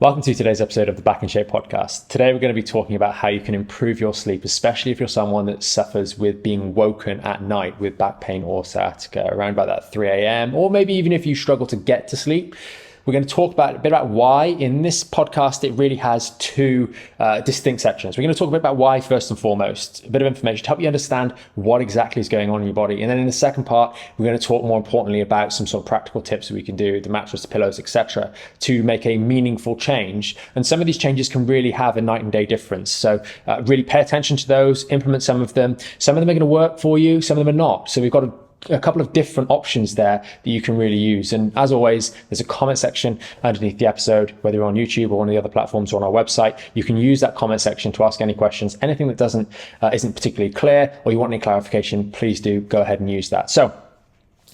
Welcome to today's episode of the Back in Shape podcast. Today we're going to be talking about how you can improve your sleep, especially if you're someone that suffers with being woken at night with back pain or sciatica around about that 3 a.m. or maybe even if you struggle to get to sleep. We're going to talk a bit about why. In this podcast, it really has two distinct sections. We're going to talk a bit about why first and foremost, a bit of information to help you understand what exactly is going on in your body. And then in the second part, we're going to talk more importantly about some sort of practical tips that we can do, the mattress, the pillows, etc., to make a meaningful change. And some of these changes can really have a night and day difference. So really pay attention to those, implement some of them. Some of them are going to work for you, some of them are not. So we've got a couple of different options there that you can really use. And as always, there's a comment section underneath the episode, whether you're on YouTube or one of the other platforms or on our website. You can use that comment section to ask any questions. Anything that isn't particularly clear or you want any clarification, please do go ahead and use that. So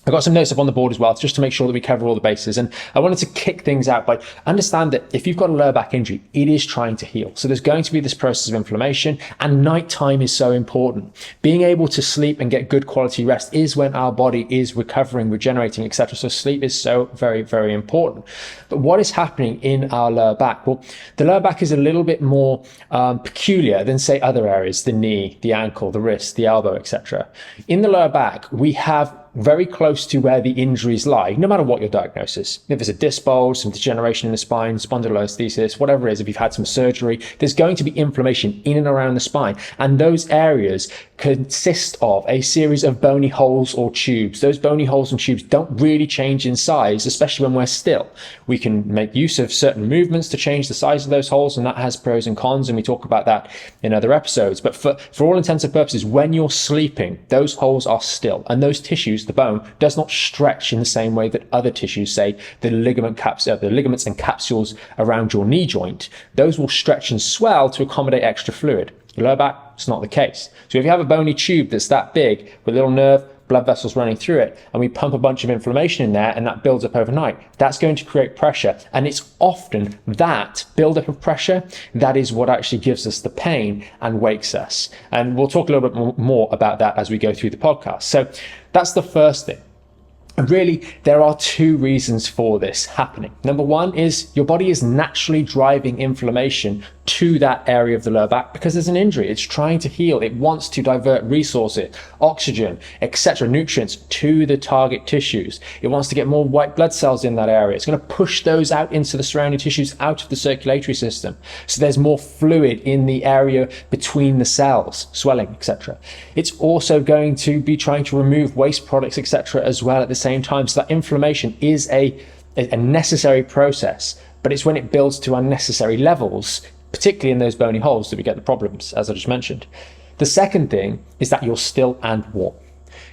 I've got some notes up on the board as well, just to make sure that we cover all the bases. And I wanted to kick things out by understand that if you've got a lower back injury, it is trying to heal. So there's going to be this process of inflammation, and nighttime is so important. Being able to sleep and get good quality rest is when our body is recovering, regenerating, etc. So sleep is so very, very important. But what is happening in our lower back? Well, the lower back is a little bit more peculiar than, say, other areas, the knee, the ankle, the wrist, the elbow, etc. In the lower back, we have very close to where the injuries lie, no matter what your diagnosis. If it's a disc bulge, some degeneration in the spine, spondylolisthesis, whatever it is, if you've had some surgery, there's going to be inflammation in and around the spine. And those areas consist of a series of bony holes or tubes. Those bony holes and tubes don't really change in size, especially when we're still. We can make use of certain movements to change the size of those holes, and that has pros and cons, and we talk about that in other episodes. But for all intents and purposes, when you're sleeping, those holes are still, and those tissues, the bone, does not stretch in the same way that other tissues, say the ligaments and capsules around your knee joint, those will stretch and swell to accommodate extra fluid. Your lower back, it's not the case. So if you have a bony tube that's that big with a little nerve, blood vessels running through it, and we pump a bunch of inflammation in there and that builds up overnight, that's going to create pressure. And it's often that buildup of pressure that is what actually gives us the pain and wakes us. And we'll talk a little bit more about that as we go through the podcast. So that's the first thing. And really, there are two reasons for this happening. Number one is your body is naturally driving inflammation to that area of the lower back because there's an injury. It's trying to heal. It wants to divert resources, oxygen, etc., nutrients to the target tissues. It wants to get more white blood cells in that area. It's going to push those out into the surrounding tissues, out of the circulatory system. So there's more fluid in the area between the cells, swelling, etc. It's also going to be trying to remove waste products, etc., as well at the same time. So that inflammation is a necessary process, but it's when it builds to unnecessary levels, particularly in those bony holes, that we get the problems, as I just mentioned. The second thing is that you're still and warm.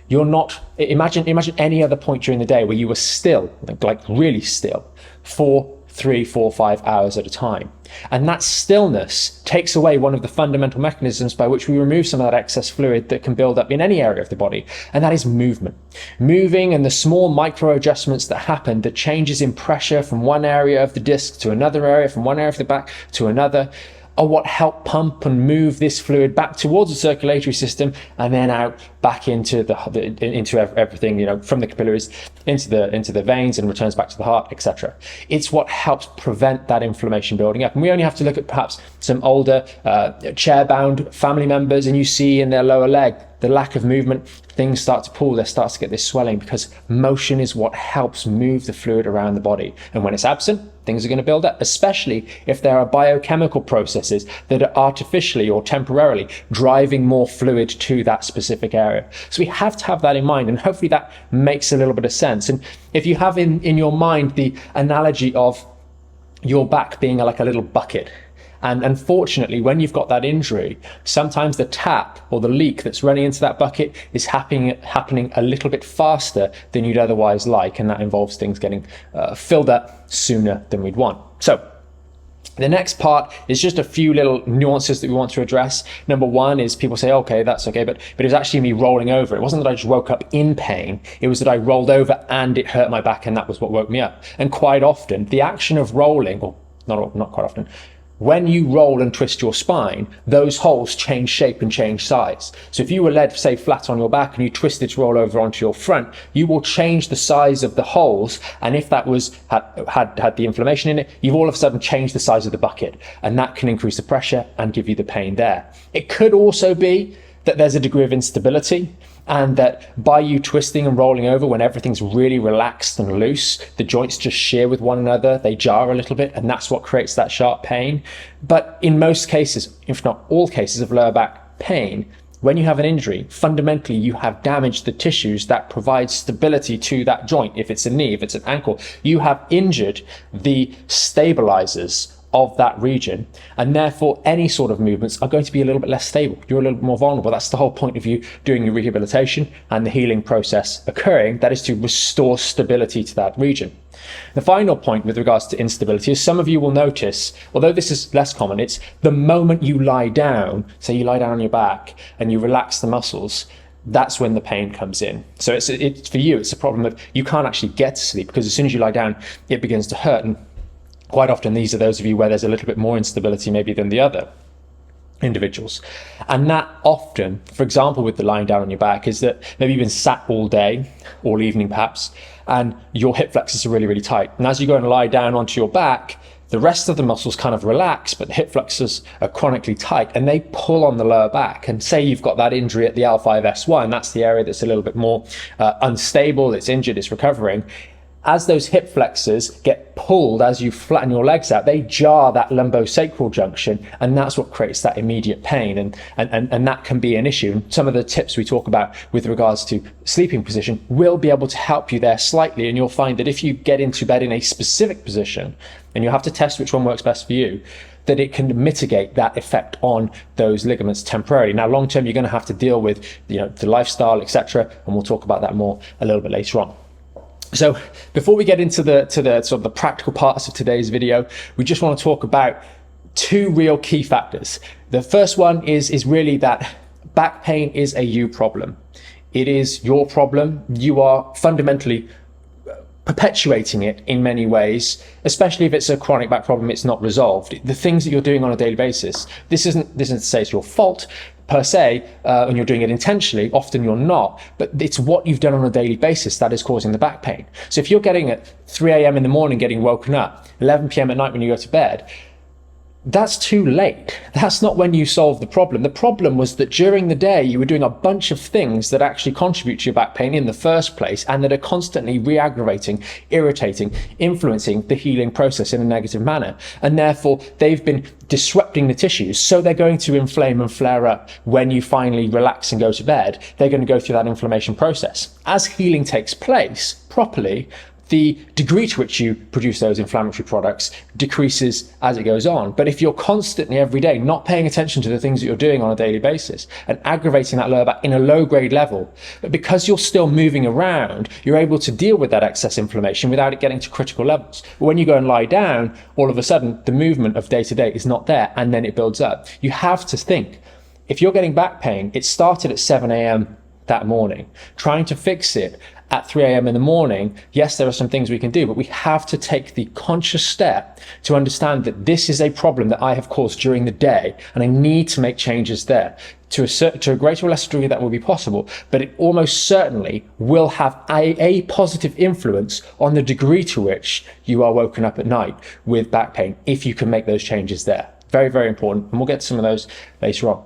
You're not, imagine any other point during the day where you were still, like really still, for 3, 4, 5 hours at a time. And that stillness takes away one of the fundamental mechanisms by which we remove some of that excess fluid that can build up in any area of the body, and that is movement. Moving and the small micro adjustments that happen, the changes in pressure from one area of the disc to another area, from one area of the back to another, are what help pump and move this fluid back towards the circulatory system and then out back into into everything, from the capillaries into the veins and returns back to the heart, etc. It's what helps prevent that inflammation building up. And we only have to look at perhaps some older chair-bound family members, and you see in their lower leg the lack of movement, things start to pull, there starts to get this swelling because motion is what helps move the fluid around the body. And when it's absent, things are going to build up, especially if there are biochemical processes that are artificially or temporarily driving more fluid to that specific area. So we have to have that in mind, and hopefully that makes a little bit of sense. And if you have in your mind the analogy of your back being like a little bucket, and unfortunately, when you've got that injury, sometimes the tap or the leak that's running into that bucket is happening a little bit faster than you'd otherwise like, and that involves things getting filled up sooner than we'd want. So the next part is just a few little nuances that we want to address. Number one is people say, okay, that's okay, but it was actually me rolling over. It wasn't that I just woke up in pain. It was that I rolled over and it hurt my back, and that was what woke me up. And quite often, the action of rolling, or not quite often, when you roll and twist your spine, those holes change shape and change size. So if you were laid, say, flat on your back and you twisted to roll over onto your front, you will change the size of the holes. And if that was had the inflammation in it, you've all of a sudden changed the size of the bucket, and that can increase the pressure and give you the pain there. It could also be that there's a degree of instability, and that by you twisting and rolling over when everything's really relaxed and loose, the joints just shear with one another, they jar a little bit, and that's what creates that sharp pain. But in most cases, if not all cases of lower back pain, when you have an injury, fundamentally you have damaged the tissues that provide stability to that joint. If it's a knee, if it's an ankle, you have injured the stabilizers of that region, and therefore any sort of movements are going to be a little bit less stable. You're a little bit more vulnerable. That's the whole point of you doing your rehabilitation and the healing process occurring, that is to restore stability to that region. The final point with regards to instability is some of you will notice, although this is less common, it's the moment you lie down, say you lie down on your back and you relax the muscles, that's when the pain comes in. So it's for you, it's a problem that you can't actually get to sleep, because as soon as you lie down, it begins to hurt. And quite often, these are those of you where there's a little bit more instability maybe than the other individuals. And that often, for example, with the lying down on your back, is that maybe you've been sat all day, all evening perhaps, and your hip flexors are really, really tight. And as you go and lie down onto your back, the rest of the muscles kind of relax, but the hip flexors are chronically tight and they pull on the lower back. And say you've got that injury at the L5-S1, that's the area that's a little bit more unstable, it's injured, it's recovering. As those hip flexors get pulled, as you flatten your legs out, they jar that lumbosacral junction, and that's what creates that immediate pain. And that can be an issue. And some of the tips we talk about with regards to sleeping position will be able to help you there slightly. And you'll find that if you get into bed in a specific position, and you'll have to test which one works best for you, that it can mitigate that effect on those ligaments temporarily. Now, long term, you're going to have to deal with, the lifestyle, etc. And we'll talk about that more a little bit later on. So before we get into the sort of the practical parts of today's video, we just want to talk about two real key factors. The first one is really that back pain is a you problem. It is your problem. You are fundamentally perpetuating it in many ways, especially if it's a chronic back problem, it's not resolved. The things that you're doing on a daily basis, this isn't to say it's your fault per se, and you're doing it intentionally, often you're not, but it's what you've done on a daily basis that is causing the back pain. So if you're getting at 3 a.m. in the morning, getting woken up, 11 p.m. at night when you go to bed, that's too late. That's not when you solve the problem. The problem was that during the day, you were doing a bunch of things that actually contribute to your back pain in the first place, and that are constantly re-aggravating, irritating, influencing the healing process in a negative manner. And therefore, they've been disrupting the tissues. So they're going to inflame and flare up when you finally relax and go to bed. They're going to go through that inflammation process. As healing takes place properly, the degree to which you produce those inflammatory products decreases as it goes on. But if you're constantly every day not paying attention to the things that you're doing on a daily basis and aggravating that lower back in a low grade level, but because you're still moving around, you're able to deal with that excess inflammation without it getting to critical levels. But when you go and lie down, all of a sudden the movement of day to day is not there, and then it builds up. You have to think, if you're getting back pain, it started at 7 a.m. that morning. Trying to fix it at 3 a.m. in the morning, yes, there are some things we can do, but we have to take the conscious step to understand that this is a problem that I have caused during the day, and I need to make changes there. To a greater or lesser degree that will be possible, but it almost certainly will have a positive influence on the degree to which you are woken up at night with back pain, if you can make those changes there. Very, very important, and we'll get to some of those later on.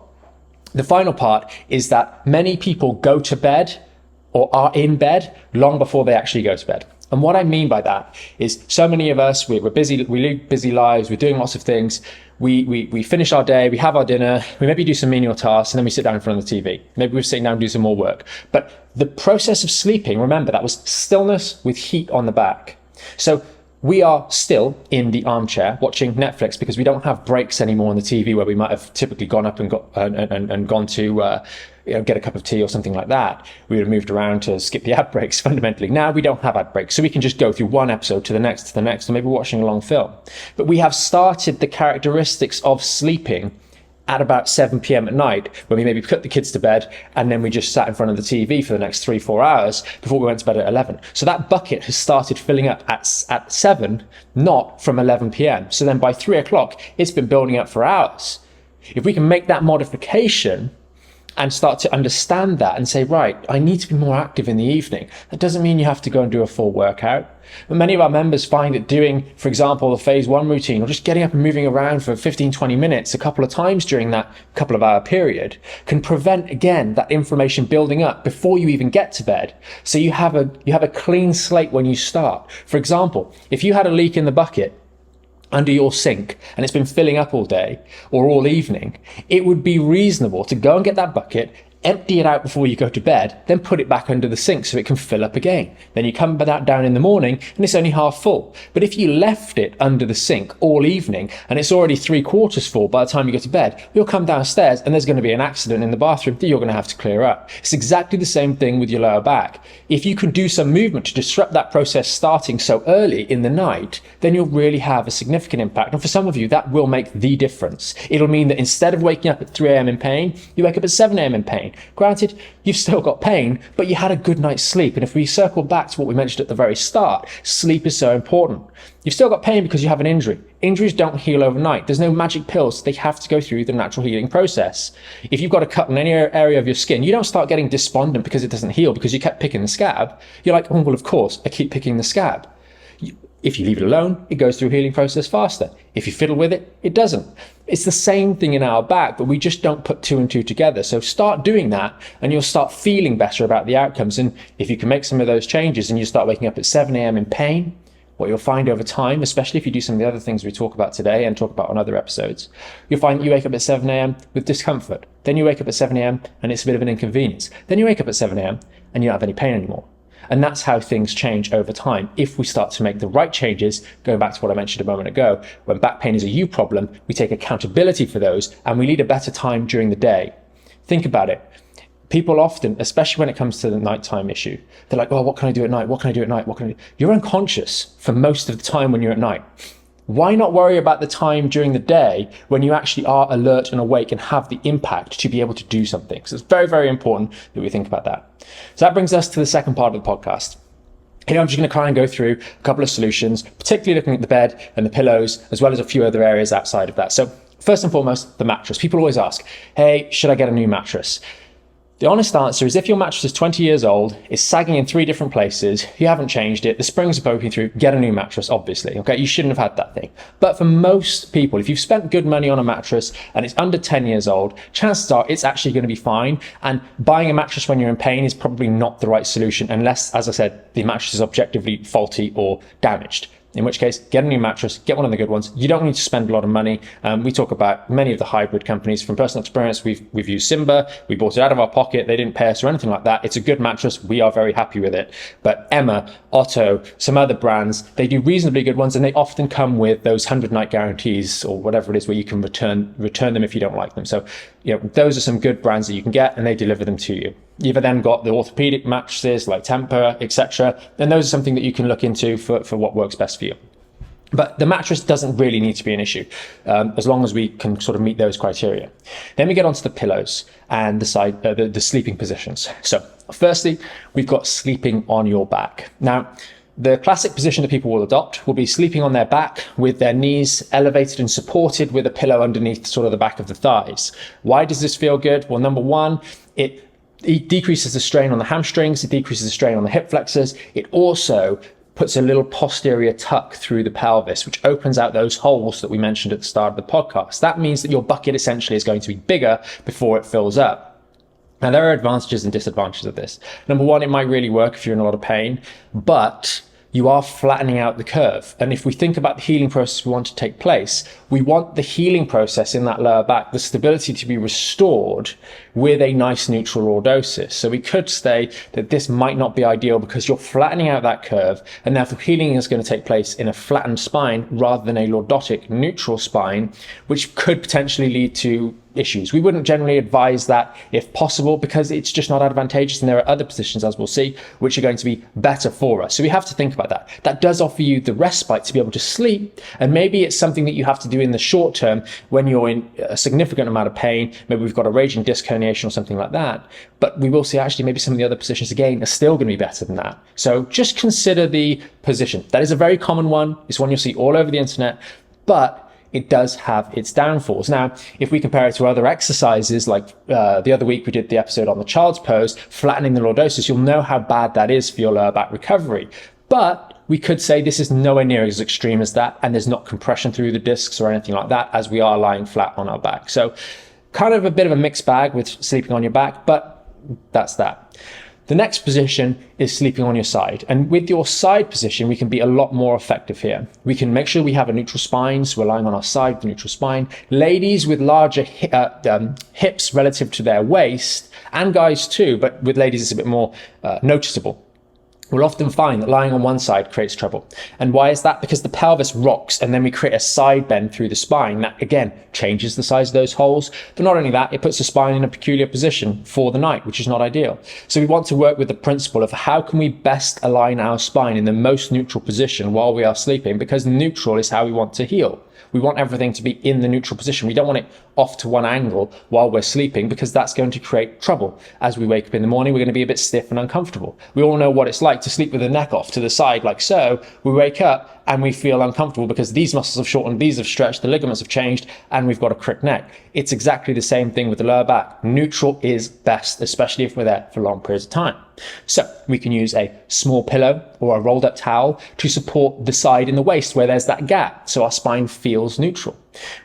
The final part is that many people go to bed or are in bed long before they actually go to bed. And what I mean by that is, so many of us, we're busy, we live busy lives, we're doing lots of things. We finish our day, we have our dinner, we maybe do some menial tasks, and then we sit down in front of the TV. Maybe we're sitting down and do some more work. But the process of sleeping, remember, that was stillness with heat on the back. So we are still in the armchair watching Netflix because we don't have breaks anymore on the TV where we might have typically gone up and gone to get a cup of tea or something like that. We would have moved around to skip the ad breaks fundamentally. Now we don't have ad breaks, so we can just go through one episode to the next, or maybe watching a long film. But we have started the characteristics of sleeping at about 7 p.m. at night, when we maybe put the kids to bed and then we just sat in front of the TV for the next 3-4 hours before we went to bed at 11. So that bucket has started filling up at 7, not from 11 p.m. So then by 3 o'clock, it's been building up for hours. If we can make that modification and start to understand that and say, right, I need to be more active in the evening. That doesn't mean you have to go and do a full workout. But many of our members find that doing, for example, the phase 1 routine, or just getting up and moving around for 15-20 minutes a couple of times during that couple of hour period, can prevent, again, that inflammation building up before you even get to bed. So you have a clean slate when you start. For example, if you had a leak in the bucket under your sink and it's been filling up all day or all evening, it would be reasonable to go and get that bucket, empty it out before you go to bed, then put it back under the sink so it can fill up again. Then you come back down in the morning and it's only half full. But if you left it under the sink all evening and it's already 3/4 full by the time you go to bed, you'll come downstairs and there's going to be an accident in the bathroom that you're going to have to clear up. It's exactly the same thing with your lower back. If you can do some movement to disrupt that process starting so early in the night, then you'll really have a significant impact. And for some of you, that will make the difference. It'll mean that instead of waking up at 3 a.m. in pain, you wake up at 7 a.m. in pain. Granted, you've still got pain, but you had a good night's sleep. And if we circle back to what we mentioned at the very start, sleep is so important. You've still got pain because you have an injury. Injuries don't heal overnight. There's no magic pills. They have to go through the natural healing process. If you've got a cut in any area of your skin, you don't start getting despondent because it doesn't heal, because you kept picking the scab. You're like, oh, well, of course, I keep picking the scab. If you leave it alone, it goes through a healing process faster. If you fiddle with it, it doesn't. It's the same thing in our back, but we just don't put 2 and 2 together. So start doing that and you'll start feeling better about the outcomes. And if you can make some of those changes and you start waking up at 7 a.m. in pain, what you'll find over time, especially if you do some of the other things we talk about today and talk about on other episodes, you'll find that you wake up at 7 a.m. with discomfort. Then you wake up at 7 a.m. and it's a bit of an inconvenience. Then you wake up at 7 a.m. and you don't have any pain anymore. And that's how things change over time. If we start to make the right changes, going back to what I mentioned a moment ago, when back pain is a you problem, we take accountability for those and we lead a better time during the day. Think about it. People often, especially when it comes to the nighttime issue, they're like, oh, what can I do at night? What can I do at night? What can I do? You're unconscious for most of the time when you're at night. Why not worry about the time during the day when you actually are alert and awake and have the impact to be able to do something? So it's very, very important that we think about that. So that brings us to the second part of the podcast. Here I'm just going to try and go through a couple of solutions, particularly looking at the bed and the pillows, as well as a few other areas outside of that. So first and foremost, the mattress. People always ask, hey, should I get a new mattress? The honest answer is if your mattress is 20 years old, it's sagging in 3 different places, you haven't changed it, the springs are poking through, get a new mattress, obviously, okay? You shouldn't have had that thing. But for most people, if you've spent good money on a mattress and it's under 10 years old, chances are it's actually going to be fine. And buying a mattress when you're in pain is probably not the right solution unless, as I said, the mattress is objectively faulty or damaged. In which case, get a new mattress, get one of the good ones. You don't need to spend a lot of money. We talk about many of the hybrid companies. From personal experience, we've used Simba. We bought it out of our pocket. They didn't pay us or anything like that. It's a good mattress. We are very happy with it. But Emma, Otto, some other brands, they do reasonably good ones, and they often come with those 100-night guarantees or whatever it is where you can return them if you don't like them. So, those are some good brands that you can get, and they deliver them to you. You've then got the orthopedic mattresses like Temper, etc. And those are something that you can look into for what works best for you. But the mattress doesn't really need to be an issue as long as we can sort of meet those criteria. Then we get onto the pillows and the sleeping positions. So firstly, we've got sleeping on your back. Now, the classic position that people will adopt will be sleeping on their back with their knees elevated and supported with a pillow underneath sort of the back of the thighs. Why does this feel good? Well, number one, it decreases the strain on the hamstrings, it decreases the strain on the hip flexors. It also puts a little posterior tuck through the pelvis, which opens out those holes that we mentioned at the start of the podcast. That means that your bucket essentially is going to be bigger before it fills up. Now, there are advantages and disadvantages of this. Number one, it might really work if you're in a lot of pain, but you are flattening out the curve. And if we think about the healing process we want to take place, we want the healing process in that lower back, the stability to be restored with a nice neutral lordosis. So we could say that this might not be ideal because you're flattening out that curve, and therefore healing is going to take place in a flattened spine rather than a lordotic neutral spine, which could potentially lead to issues. We wouldn't generally advise that if possible, because it's just not advantageous, and there are other positions, as we'll see, which are going to be better for us. So we have to think about that. That does offer you the respite to be able to sleep, and maybe it's something that you have to do in the short term when you're in a significant amount of pain. Maybe we've got a raging disc herniation or something like that, but we will see actually maybe some of the other positions again are still going to be better than that. So just consider the position. That is a very common one. It's one you'll see all over the internet, but it does have its downfalls. Now, if we compare it to other exercises, like the other week we did the episode on the child's pose, flattening the lordosis, you'll know how bad that is for your lower back recovery. But we could say this is nowhere near as extreme as that, and there's not compression through the discs or anything like that, as we are lying flat on our back. So kind of a bit of a mixed bag with sleeping on your back, but that's that. The next position is sleeping on your side. And with your side position, we can be a lot more effective here. We can make sure we have a neutral spine, so we're lying on our side, the neutral spine. Ladies with larger hips relative to their waist, and guys too, but with ladies it's a bit more noticeable. We'll often find that lying on one side creates trouble. And why is that? Because the pelvis rocks, and then we create a side bend through the spine. That, again, changes the size of those holes. But not only that, it puts the spine in a peculiar position for the night, which is not ideal. So we want to work with the principle of how can we best align our spine in the most neutral position while we are sleeping, because neutral is how we want to heal. We want everything to be in the neutral position. We don't want it off to one angle while we're sleeping, because that's going to create trouble. As we wake up in the morning, we're going to be a bit stiff and uncomfortable. We all know what it's like to sleep with the neck off to the side like so. We wake up and we feel uncomfortable because these muscles have shortened, these have stretched, the ligaments have changed, and we've got a crick neck. It's exactly the same thing with the lower back. Neutral is best, especially if we're there for long periods of time. So we can use a small pillow or a rolled up towel to support the side in the waist where there's that gap, so our spine feels neutral.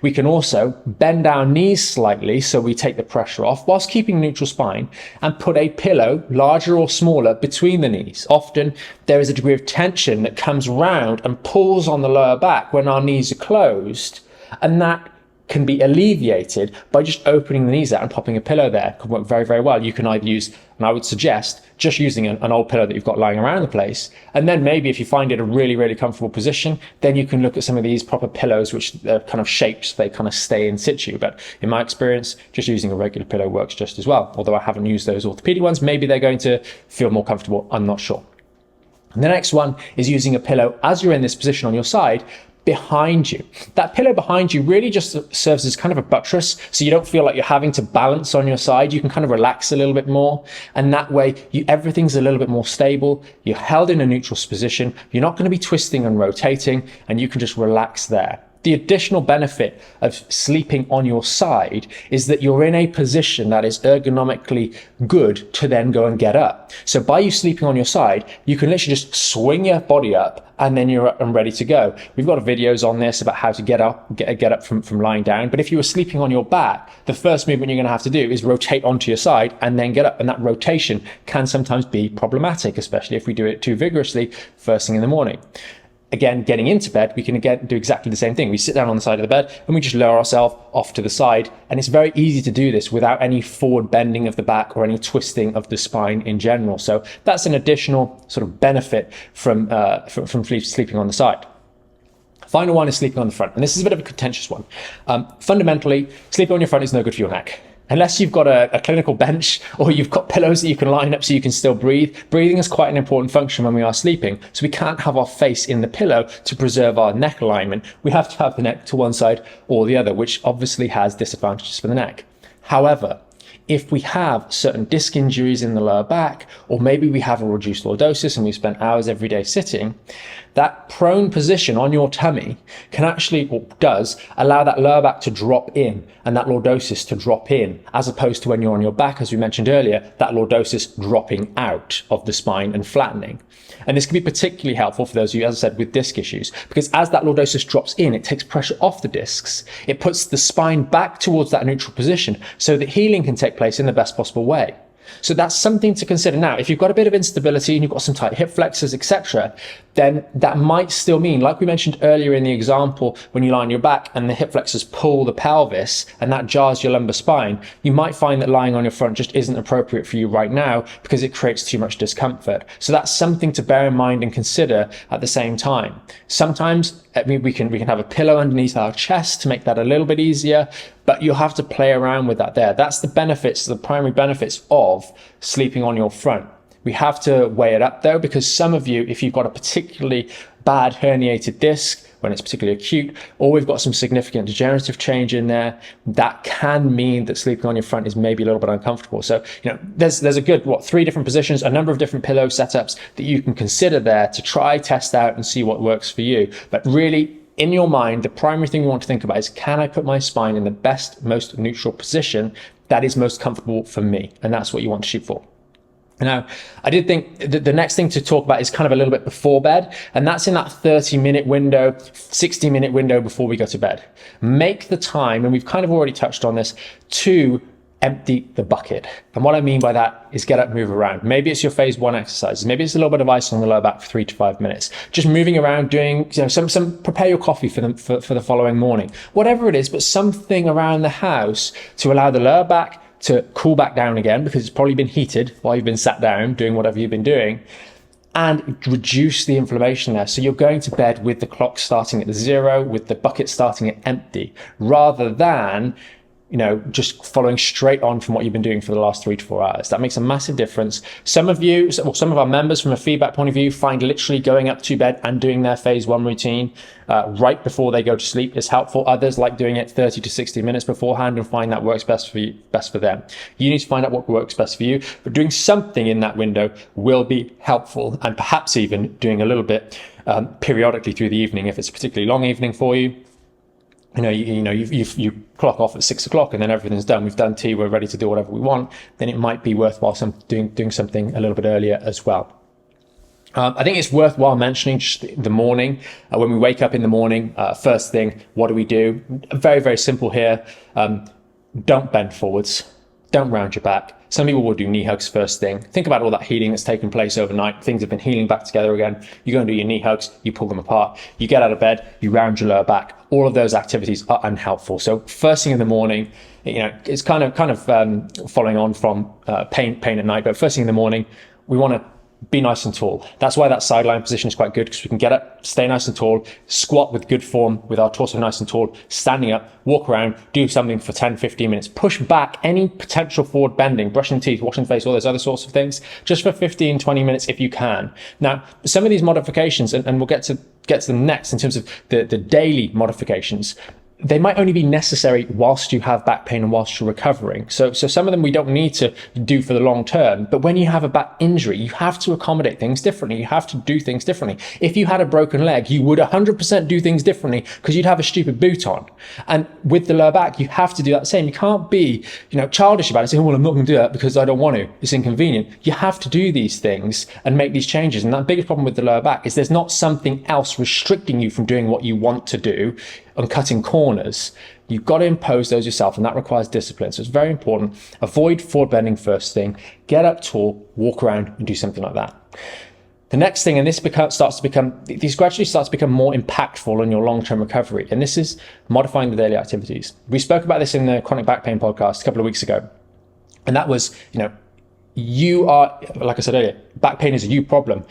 We can also bend our knees slightly so we take the pressure off whilst keeping neutral spine, and put a pillow, larger or smaller, between the knees. Often there is a degree of tension that comes round and pulls on the lower back when our knees are closed, and that can be alleviated by just opening the knees out and popping a pillow there. Can work very, very well. You can either use, and I would suggest, just using an old pillow that you've got lying around the place. And then maybe if you find it a really, really comfortable position, then you can look at some of these proper pillows, which are kind of shaped so they kind of stay in situ. But in my experience, just using a regular pillow works just as well. Although I haven't used those orthopedic ones, maybe they're going to feel more comfortable. I'm not sure. And the next one is using a pillow as you're in this position on your side, behind you. That pillow behind you really just serves as kind of a buttress, so you don't feel like you're having to balance on your side. You can kind of relax a little bit more, and that way everything's a little bit more stable. You're held in a neutral position. You're not going to be twisting and rotating, and you can just relax there. The additional benefit of sleeping on your side is that you're in a position that is ergonomically good to then go and get up. So by you sleeping on your side, you can literally just swing your body up, and then you're up and ready to go. We've got videos on this about how to get up from lying down. But if you were sleeping on your back, the first movement you're going to have to do is rotate onto your side and then get up. And that rotation can sometimes be problematic, especially if we do it too vigorously first thing in the morning. Again, getting into bed, we can again do exactly the same thing. We sit down on the side of the bed and we just lower ourselves off to the side. And it's very easy to do this without any forward bending of the back or any twisting of the spine in general. So that's an additional sort of benefit from sleeping on the side. Final one is sleeping on the front. And this is a bit of a contentious one. Fundamentally, sleeping on your front is no good for your neck. Unless you've got a clinical bench or you've got pillows that you can line up so you can still breathe. Breathing is quite an important function when we are sleeping. So we can't have our face in the pillow to preserve our neck alignment. We have to have the neck to one side or the other, which obviously has disadvantages for the neck. However, if we have certain disc injuries in the lower back, or maybe we have a reduced lordosis and we've spent hours every day sitting, that prone position on your tummy can actually, or does, allow that lower back to drop in and that lordosis to drop in, as opposed to when you're on your back, as we mentioned earlier, that lordosis dropping out of the spine and flattening. And this can be particularly helpful for those of you, as I said, with disc issues, because as that lordosis drops in, it takes pressure off the discs. It puts the spine back towards that neutral position so that healing can take place in the best possible way. So that's something to consider. Now, if you've got a bit of instability and you've got some tight hip flexors, etc., then that might still mean, like we mentioned earlier in the example, when you lie on your back and the hip flexors pull the pelvis and that jars your lumbar spine, you might find that lying on your front just isn't appropriate for you right now because it creates too much discomfort. So that's something to bear in mind and consider at the same time. Sometimes I mean, we can have a pillow underneath our chest to make that a little bit easier, but you'll have to play around with that there. That's the primary benefits of sleeping on your front. We have to weigh it up though, because some of you, if you've got a particularly bad herniated disc, when it's particularly acute, or we've got some significant degenerative change in there, that can mean that sleeping on your front is maybe a little bit uncomfortable. So, there's a good, 3 different positions, a number of different pillow setups that you can consider there to try, test out and see what works for you. But really, in your mind, the primary thing you want to think about is, can I put my spine in the best, most neutral position that is most comfortable for me? And that's what you want to shoot for. Now, I did think the next thing to talk about is kind of a little bit before bed, and that's in that 30-minute window, 60-minute window before we go to bed. Make the time, and we've kind of already touched on this, to empty the bucket. And what I mean by that is get up, move around. Maybe it's your phase 1 exercises. Maybe it's a little bit of ice on the lower back for 3 to 5 minutes. Just moving around, doing some prepare your coffee for the following morning. Whatever it is, but something around the house to allow the lower back to cool back down again, because it's probably been heated while you've been sat down doing whatever you've been doing, and reduce the inflammation there. So you're going to bed with the clock starting at 0, with the bucket starting at empty, rather than just following straight on from what you've been doing for the last 3 to 4 hours. That makes a massive difference. Some of our members, from a feedback point of view, find literally going up to bed and doing their phase 1 routine right before they go to sleep is helpful. Others like doing it 30 to 60 minutes beforehand and find that works best for them. You need to find out what works best for you, but doing something in that window will be helpful, and perhaps even doing a little bit periodically through the evening if it's a particularly long evening for you. You clock off at 6 o'clock and then everything's done. We've done tea, we're ready to do whatever we want. Then it might be worthwhile doing something a little bit earlier as well. I think it's worthwhile mentioning just the morning. When we wake up in the morning, first thing, what do we do? Very, very simple here. Don't bend forwards. Don't round your back. Some people will do knee hugs first thing. Think about all that healing that's taken place overnight. Things have been healing back together again. You go and do your knee hugs, you pull them apart. You get out of bed, you round your lower back. All of those activities are unhelpful. So first thing in the morning, it's kind of following on from pain at night. But first thing in the morning, we want to be nice and tall. That's why that sideline position is quite good, because we can get up, stay nice and tall, squat with good form with our torso nice and tall, standing up, walk around, do something for 10, 15 minutes, push back any potential forward bending, brushing teeth, washing the face, all those other sorts of things, just for 15, 20 minutes if you can. Now, some of these modifications, and we'll get to them next in terms of the daily modifications, they might only be necessary whilst you have back pain and whilst you're recovering. So some of them we don't need to do for the long term, but when you have a back injury, you have to accommodate things differently. You have to do things differently. If you had a broken leg, you would 100% do things differently because you'd have a stupid boot on. And with the lower back, you have to do that same. You can't be, childish about it, saying, well, I'm not going to do that because I don't want to. It's inconvenient. You have to do these things and make these changes. And that biggest problem with the lower back is there's not something else restricting you from doing what you want to do and cutting corners. You've got to impose those yourself, and that requires discipline. So it's very important. Avoid forward bending first thing. Get up tall, walk around and do something like that. The next thing, and these gradually start to become more impactful on your long-term recovery, and this is modifying the daily activities. We spoke about this in the chronic back pain podcast a couple of weeks ago, and that was, you are, like I said earlier, back pain is a you problem.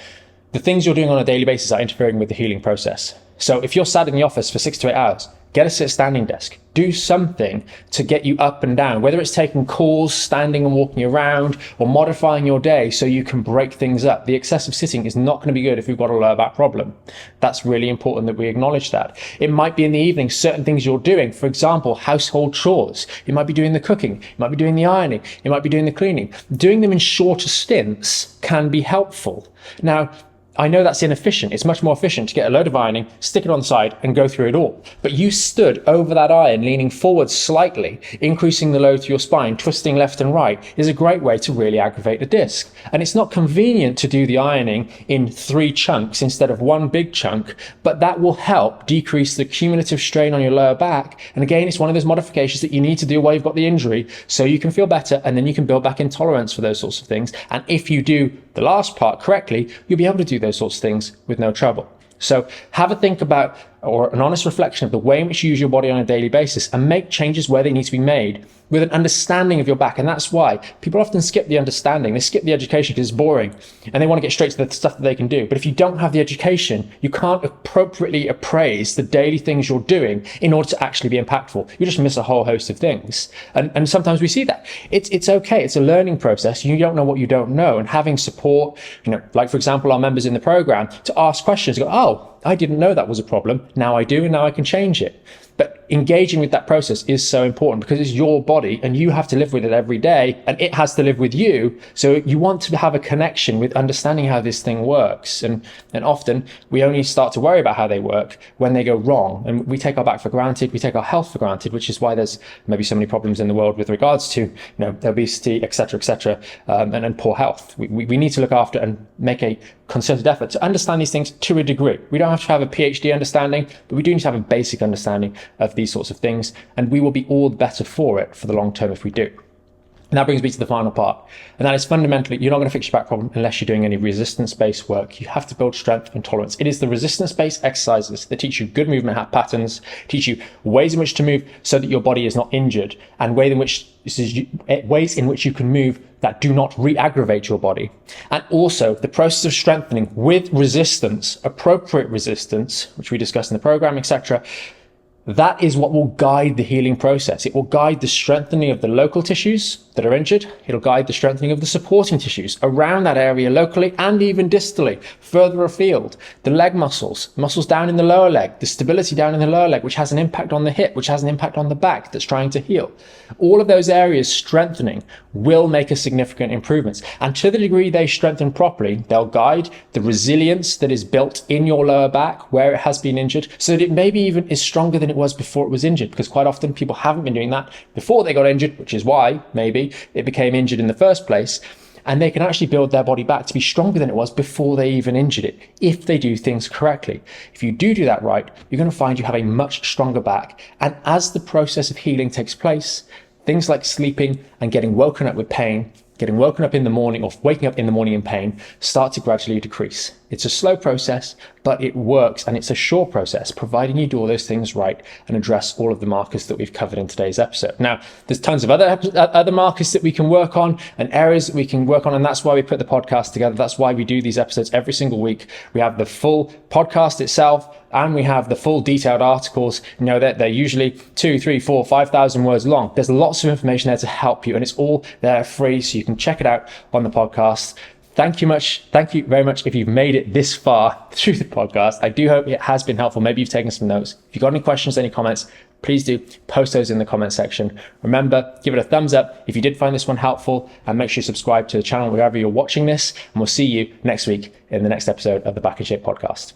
The things you're doing on a daily basis are interfering with the healing process. So if you're sat in the office for 6 to 8 hours, get a sit-standing desk. Do something to get you up and down, whether it's taking calls, standing and walking around, or modifying your day so you can break things up. The excessive sitting is not going to be good if you've got a lower back problem. That's really important that we acknowledge that. It might be in the evening, certain things you're doing. For example, household chores. You might be doing the cooking. You might be doing the ironing. You might be doing the cleaning. Doing them in shorter stints can be helpful. Now, I know that's inefficient. It's much more efficient to get a load of ironing, stick it on the side and go through it all. But you stood over that iron, leaning forward slightly, increasing the load to your spine, twisting left and right is a great way to really aggravate the disc. And it's not convenient to do the ironing in 3 chunks instead of 1 big chunk, but that will help decrease the cumulative strain on your lower back. And again, it's one of those modifications that you need to do while you've got the injury so you can feel better, and then you can build back intolerance for those sorts of things. And if you do the last part correctly, you'll be able to do those sorts of things with no trouble. So have a think about or an honest reflection of the way in which you use your body on a daily basis and make changes where they need to be made with an understanding of your back. And that's why people often skip the understanding. They skip the education because it's boring and they want to get straight to the stuff that they can do. But if you don't have the education, you can't appropriately appraise the daily things you're doing in order to actually be impactful. You just miss a whole host of things. And sometimes we see that. It's okay. It's a learning process. You don't know what you don't know. And having support, like for example, our members in the program, to ask questions, go, oh, I didn't know that was a problem. Now I do, and now I can change it. But engaging with that process is so important because it's your body and you have to live with it every day and it has to live with you. So you want to have a connection with understanding how this thing works. And often we only start to worry about how they work when they go wrong. And we take our back for granted. We take our health for granted, which is why there's maybe so many problems in the world with regards to, obesity, et cetera, and poor health. We need to look after and make a concerted effort to understand these things to a degree. We don't have to have a PhD understanding, but we do need to have a basic understanding of these sorts of things, and we will be all the better for it for the long term if we do. And that brings me to the final part, and that is fundamentally, you're not going to fix your back problem unless you're doing any resistance-based work. You have to build strength and tolerance. It is the resistance-based exercises that teach you good movement patterns, teach you ways in which to move so that your body is not injured, and ways in which you can move that do not re-aggravate your body. And also the process of strengthening with resistance, appropriate resistance, which we discussed in the program, etc. That is what will guide the healing process. It will guide the strengthening of the local tissues that are injured. It'll guide the strengthening of the supporting tissues around that area locally and even distally, further afield. The leg muscles down in the lower leg, the stability down in the lower leg, which has an impact on the hip, which has an impact on the back that's trying to heal. All of those areas strengthening will make a significant improvements. And to the degree they strengthen properly, they'll guide the resilience that is built in your lower back where it has been injured, so that it maybe even is stronger than it was before it was injured, because quite often people haven't been doing that before they got injured, which is why maybe it became injured in the first place. And they can actually build their body back to be stronger than it was before they even injured it, if they do things correctly. If you do that right, you're going to find you have a much stronger back. And as the process of healing takes place, things like sleeping and getting woken up with pain, getting woken up in the morning or waking up in the morning in pain, start to gradually decrease. It's a slow process, but it works, and it's a sure process, providing you do all those things right and address all of the markers that we've covered in today's episode. Now, there's tons of other markers that we can work on and areas that we can work on, and that's why we put the podcast together. That's why we do these episodes every single week. We have the full podcast itself, and we have the full detailed articles. They're usually 2, 3, 4, 5,000 words long. There's lots of information there to help you, and it's all there free, so you can check it out on the podcast. Thank you very much if you've made it this far through the podcast. I do hope it has been helpful. Maybe you've taken some notes. If you've got any questions, any comments, please do post those in the comment section. Remember, give it a thumbs up if you did find this one helpful, and make sure you subscribe to the channel wherever you're watching this, and we'll see you next week in the next episode of the Back in Shape podcast.